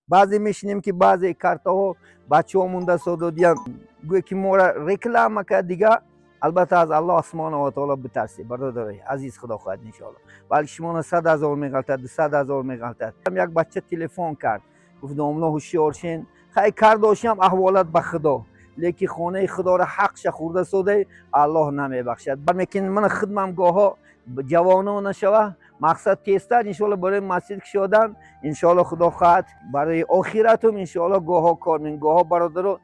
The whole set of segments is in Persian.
بعضی میشینیم که بعضی کارتا بچه ها مونده سودادیان گویا که ما را رکلام کرد دیگه. البته از الله اسمان و تعالی بترسی برادر عزیز، خدا خواهد ان شاء الله. بلکه شما 100,000 میگالتد 200,000 میگالتد. یک بچه تلفن کرد گفت نامنا هوشیار شین، خیلی کار داشتم احوالت به خدا، لیکن خانه خدا را حقش خورده سوده الله نمیبخشد. برمیکن من خدمم گاها جوانان نشوه، مقصد تیستر انشالله برای مسجد شدن انشالله خدا خواهد برای آخرتم انشالله گاها کار من گاها برادر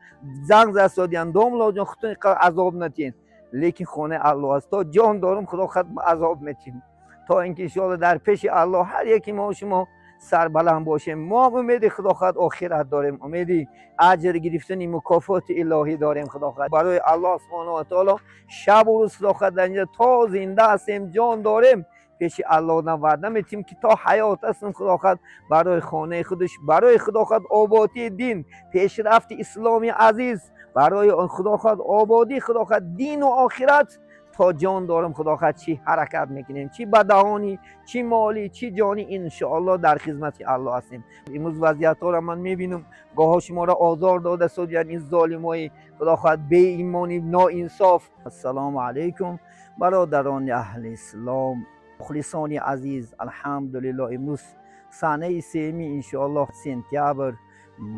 زنگ زدن دوم لاجان خودتون عذاب نتین، لیکن خانه الله است. تا جان دارم خدا خواهد عذاب میتین تا اینکه انشالله در پیش الله هر یکی ما و شما سربلند باشیم. ما امید خدا خواهد آخرت داریم، امید اجر گرفتن مکافات الهی داریم. خدا خواهد برای الله سبحانه و تعالی شب و روز خدا خواهد در اینجا تا زنده هستیم جان داریم پیش الله وعده میتیم که تا حیات هستیم خدا خواهد برای خانه خودش، برای خدا خواهد آبادی دین، پیشرفت اسلامی عزیز، برای خدا خواهد آبادی خدا خواهد دین و آخرت تا جان دارم خدا خواهد چی حرکت میکنیم، چی بدهانی، چی مالی، چی جانی، ان شاء الله در خدمت الله هستیم. امروز وضعیت ها را من میبینم گاه شما را آزار داده شد، یعنی این ظالمای خدا خواهد بی ایمانی ناانصاف. السلام علیکم برادران اهل اسلام، مخلصان عزیز. الحمدلله امروز سنه سیمی ان شاء الله سپتامبر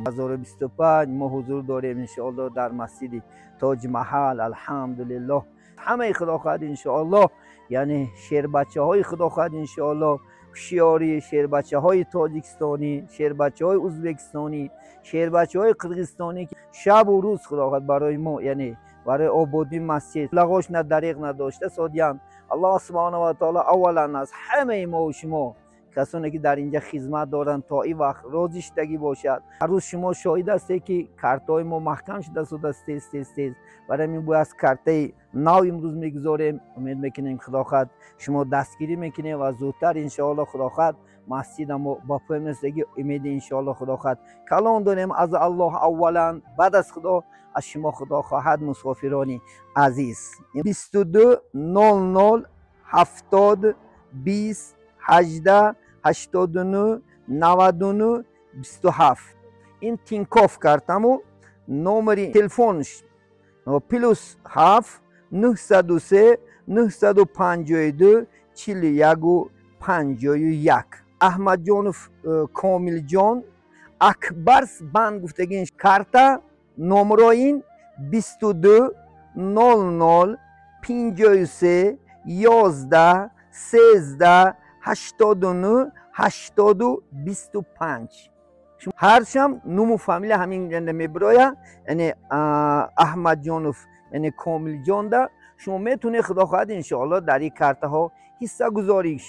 2025 ما حضور داریم ان شاء الله در مسجد تاج محل. الحمدلله همه خدا خواهد ان شاء الله، یعنی شیر بچه های خدا خواهد ان شاء الله شیاری، شیر بچه های تاجیکستانی، شیر بچه های ازبکستانی، شیر بچه های قرقیزستانی که شب و روز خدا خواهد برای ما، یعنی برای آبادی مسجد لغاش نه دریغ نداشته سادیان. الله سبحانه و تعالی اولا از همه ما و شما کسانی که در اینجا خدمت دارند تا این وقت رازیشتگی باشد. هر روز شما شاهد هستید که کارتای ما محکم شده است تیز برای این باید کارتای نو امروز میگذاریم. امید میکنیم خدا خواهد شما دستگیری میکنیم و زودتر ان شاء الله خدا خواهد مسجد ما با پای میرسگی. امید ان شاء الله خدا خواهد کلام داریم از الله اولا، بعد از خدا از شما خدا خواهد. مسافرانی عزیز 22 00 70 20 18 89 99 27 این تینکاف کارتمو نمری تلفنش پلوس 7 903 952 41 51. احمد جانف کامل جان اکبرس بند گفتگینش کارتا نمراین 22 00 53 11 13 89 80 25. هرشم نومو فامیل همین میبرایا، یعنی احمد جانف یعنی کامل جان ده. شما میتونه خدا خواهد ان شاء الله در این کارت ها حصه گذاری